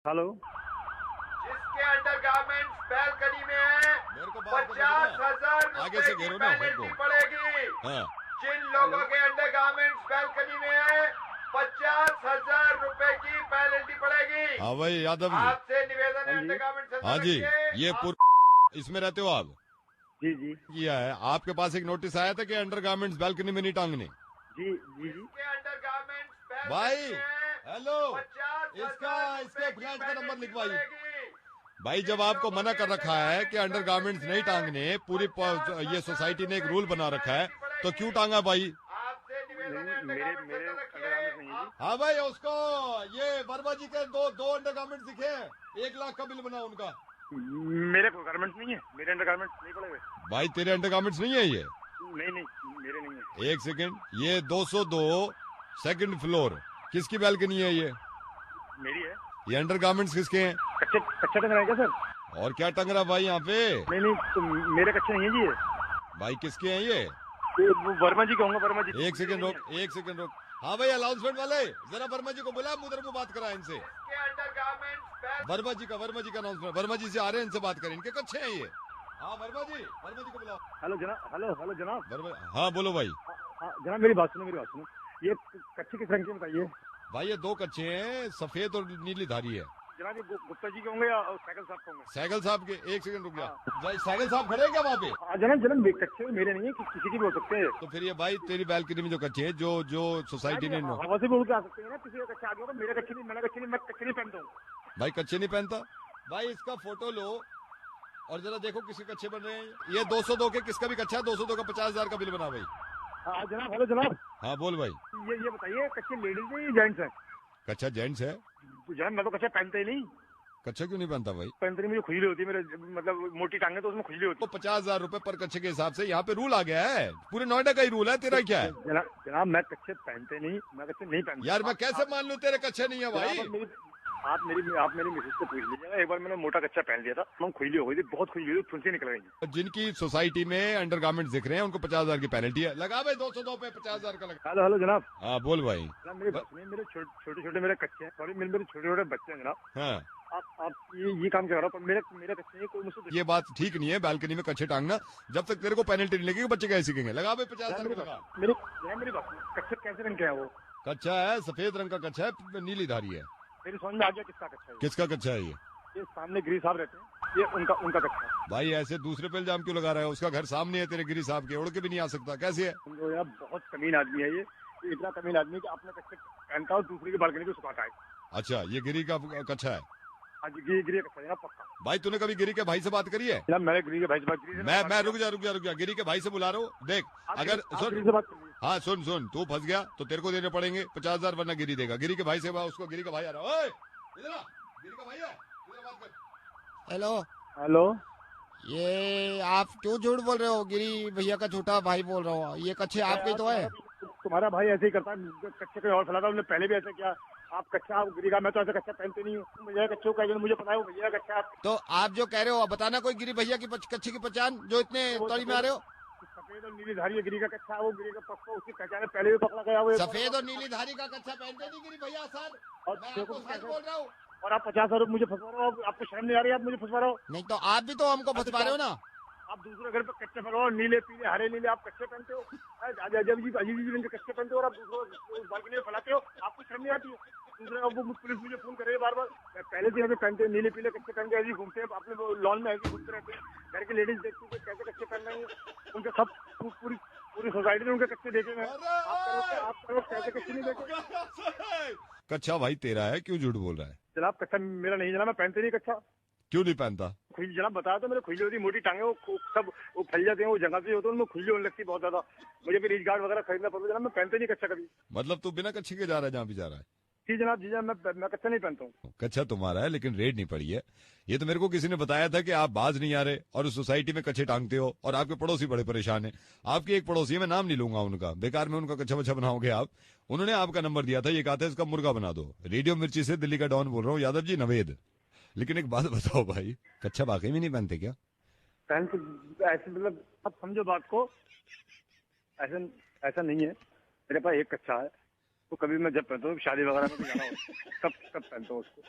Hello. जिसके under garments balcony में है, मेरे को बात 50,000 आगे से रुपए घेरो की ना पेनल्टी सबको। पड़ेगी। हाँ जिन लोगों के अंडर गारमेंट्स बैल्कनी में है, 50,000 रुपए की पेनल्टी पड़ेगी। हाँ भाई यादव जी। आपसे निवेदन है हाँ जी। अंडर गारमेंट्स हाँ जी, ये इसमें रहते हो आप? जी जी किया है। आपके पास एक नोटिस आया था कि अंडरगारमेंट्स बालकनी में नहीं टांगने। जी जी जी। के अंडर गारमेंट्स भाई हेलो, 50,000 इसके फ्लैट का नंबर लिखवाइए। पड़ेगी। भाई जब आपको मना कर रखा है कि अंडरगारमेंट्स नहीं टांगने, पूरी ये सोसाइटी ने एक रूल बना रखा है, तो क्यों टांगा भाई? आपसे निवेदन है नहीं, मेरे मेरे अंडरगारमेंट्स नहीं है जी। हाँ भाई, उसको ये वर्मा जी के दो अंडरगारमेंट्स दिखे हैं, 1 लाख का बिल बना उनका। मेरे को गारमेंट्स नहीं है, मेरे अंडरगारमेंट्स नहीं पड़े हुए। भाई तेरे अंडरगारमेंट्स नहीं है ये? नहीं नहीं, मेरे नहीं है। एक सेकंड, ये 202 सेकंड फ्लोर, किसकी बालकनी है ये? मेरी है। ये अंडरगारमेंट्स किसके हैं? कच्चे कच्चा टंग रहा है क्या सर? और क्या टंग रहा भाई यहाँ पे? नहीं नहीं, तो मेरे कच्चे नहीं है जी ये। भाई किसके हैं ये? वो वर्मा जी कहूँगा, वर्मा जी। एक सेकंड रोक, एक सेकंड रोक। हाँ भाई अनाउंसमेंट वाले, जरा वर्मा जी को बुला, उधर को बात करा इनसे। के अंडर गारमेंट्स वर्मा जी का अनाउंसमेंट, वर्मा जी से आ रहे हैं, इनसे बात करें, इनके कच्चे हैं ये। हाँ वर्मा जी को बुलाओ। हेलो जनाब, हेलो जनाब। वर्मा, हाँ बोलो भाई। हाँ जनाब, मेरी बात सुनो। ये कच्चे किस रंग के बताइए भाई ये 2 कच्चे हैं, सफेद और नीली धारी है। जनाब। ये गुप्ता जी के होंगे या साइकिल साहब के होंगे? सैगल साहब के, एक सेकंड रुक जा भाई, सैगल साहब खड़े हैं क्या वहाँ पे? हाँ जनाब, कच्चे मेरे नहीं है, किसी की भी हो सकते हैं। तो फिर ये भाई तेरी बालकनी में जो कच्चे हैं, जो सोसाइटी ने हवा से भी उड़ के आ सकते हैं ना, किसी का कच्चा आदमी होगा। मेरे कच्चे नहीं, मैं कच्चे नहीं पहनता हूँ। भाई कच्चे नहीं पहनता। भाई इसका फोटो लो और जरा देखो किसके कच्चे बन रहे हैं। ये 202 के किसका भी कच्चा है? 202 का 50,000 का बिल बना भाई। हाँ जनाब, हेलो जनाब। हाँ बोल भाई। ये बताइए, कच्चे लेडीज है या जेंट्स है? कच्चा जेंट्स है। तो जनाब मैं तो कच्चा पहनता ही नहीं। कच्चा क्यों नहीं पहनता भाई? पहनते नहीं, मुझे खुजली होती है, मेरे मतलब मोटी टांगे तो उसमें खुजली होती तो 50,000 रुपए पर कच्चे के हिसाब से यहाँ पे रूल आ गया है, पूरे नोएडा का ही रूल है, तेरा क्या है? है। जनाब मैं कच्चे पहनते नहीं, मैं कच्चे नहीं पहनता। यार मैं कैसे मान लूं तेरे कच्चे नहीं है भाई? आप मेरी मिसेज से पूछ लीजिएगा। एक बार मैंने मोटा कच्चा पहन लिया था, हम खुजली हो गई थी, बहुत खुजली हुई थी, फुंसी निकल गई। जिनकी सोसाइटी में अंडरगारमेंट्स दिख रहे हैं उनको 50,000 की पेनल्टी है। लगा भाई 202 पे 50,000 का लगा। हेलो जनाब। हाँ बोल भाई। जनाब मेरे छोटे मेरे कच्चे हैं, सॉरी मेरे छोटे छोटे बच्चे हैं जनाब। हाँ आप ये काम क्या कर रहा हो? मेरे कच्चे नहीं, कोई मुझसे ये बात ठीक नहीं है बालकनी में कच्चे टांगना। जब तक तेरे को पेनल्टी नहीं लगेगी बच्चे कैसे सीखेंगे? लगा भाई 50,000 का लगा। मेरी बात सुनो, कच्चे कैसे रंग के हैं वो? कच्चा है, सफेद रंग का कच्चा है, नीली धारी है। मेरी समझ में आ गया किसका कच्चा है। किसका कच्चा है ये? ये सामने गिरी साहब रहते हैं, ये उनका कच्चा है। भाई ऐसे दूसरे पे इल्जाम क्यों लगा रहा है? उसका घर सामने है तेरे गिरी साहब के, उड़ के भी नहीं आ सकता, कैसे है? समझो यार, बहुत कमीन आदमी है ये इतना कमीन आदमी कि अपने कच्चे पहनता और दूसरे की बालकनी को सुखाता है। अच्छा ये गिरी का कच्चा है। आज गिरी कच्चा है ना, पक्का। भाई तूने कभी गिरी के भाई से बात करी है? जनाब मैंने गिरी के भाई से बात की। मैं रुक जा, गिरी के भाई से बुला रहा हूँ। देख अगर गिरी सुन, से बात कर लीजिए। हाँ सुन, तू फंस गया तो तेरे को देने पड़ेंगे 50,000, वरना गिरी देगा। गिरी के भाई से उसको, गिरी का भाई आ रहा है, इधर आ, गिरी का भाई है, इधर बात कर। Hello, hello. ये आप क्यों झूठ बोल रहे हो? गिरी भैया का छोटा भाई बोल रहा हूँ। ये कच्चे आपके ही तो है। तुम्हारा भाई ऐसे ही करता है, कच्चे कोई और फैलाता है, उन्होंने पहले भी ऐसे किया। आप कच्चा, आप गिरी का, मैं तो ऐसे कच्चा पहनते नहीं हूँ। भैया कच्चों का मुझे पता है, वो भैया कच्चा। आप तो आप जो कह रहे हो बताना कोई गिरी भैया की कच्चे की पहचान जो इतने तौली में आ रहे हो। सफेद और नीली धारी गिरी का कच्चा, वो गिरी का पक्का, उसकी पहचान है, पहले भी पकड़ा गया वो। सफेद और नीली धारी का कच्चा पहनते नहीं गिरी भैया सर, मैं आपको सच बोल रहा हूँ। और आप 50,000 रुपये मुझे फंसवा रहे हो। आपको शर्म नहीं आ रही? आप मुझे फंसवा रहे हो। नहीं तो आप भी तो हमको फंसवा रहे हो ना। आप दूसरे घर पे कच्चे फैलाओ, नीले पीले हरे नीले आप कच्चे पहनते हो। अजब जी रंग के कच्चे पहनते हो और आप दूसरों बालकनी में फैलाते हो। आपको शर्म नहीं आती है? दूसरे वो पुलिस मुझे फोन करे बार बार। पहले से यहाँ पे पहनते हैं, नीले पीले कच्चे पहन के ऐसे घूमते हैं, अपने लॉन में ऐसे घूमते रहते हैं। घर की लेडीज देखती है कैसे कच्चे पहन रही है, उनके सब पूरी सोसाइटी ने उनके कच्चे देखे हैं। आप करो कैसे कच्चे नहीं देखे? कच्चा भाई तेरा है, क्यों झूठ बोल रहा है? जनाब कच्चा मेरा नहीं जनाब, मैं पहनते नहीं कच्चा। क्यों नहीं पहनता? खुजली जनाब बताया तो, मेरे खुजली होती, मोटी टांगे वो सब वो फैल जाते हैं, वो जगह से होते हैं, उनमें खुजली होने लगती है बहुत ज्यादा। मुझे भी रिच गार्ड वगैरह खरीदना पड़ता है जनाब, मैं पहनते नहीं कच्चा कभी। मतलब तू बिना कच्चे के जा रहा है जहाँ भी जा रहा है? जी जनाब, मैं कच्चा नहीं पहनता हूँ। कच्चा तुम्हारा है लेकिन रेड नहीं पड़ी है। ये तो मेरे को किसी ने बताया था कि आप बाज नहीं आ रहे और उस सोसाइटी में कच्चे टांगते हो और आपके पड़ोसी बड़े परेशान हैं। आपके एक पड़ोसी है, मैं नाम नहीं लूंगा उनका, बेकार में उनका कच्चा बच्चा बनाओगे आप। उन्होंने आपका नंबर दिया था, ये कहा था इसका मुर्गा बना दो। रेडियो मिर्ची से दिल्ली का डॉन बोल रहा हूँ, यादव जी नवेद। लेकिन एक बात बताओ भाई, कच्चा वाकई में नहीं पहनते क्या? पहनते ऐसे, मतलब आप समझो बात को, ऐसा नहीं है। मेरे पास एक कच्चा है, तो कभी मैं जब पहनता हूँ शादी वगैरह में जाना हो तब पहनता हूँ उसको।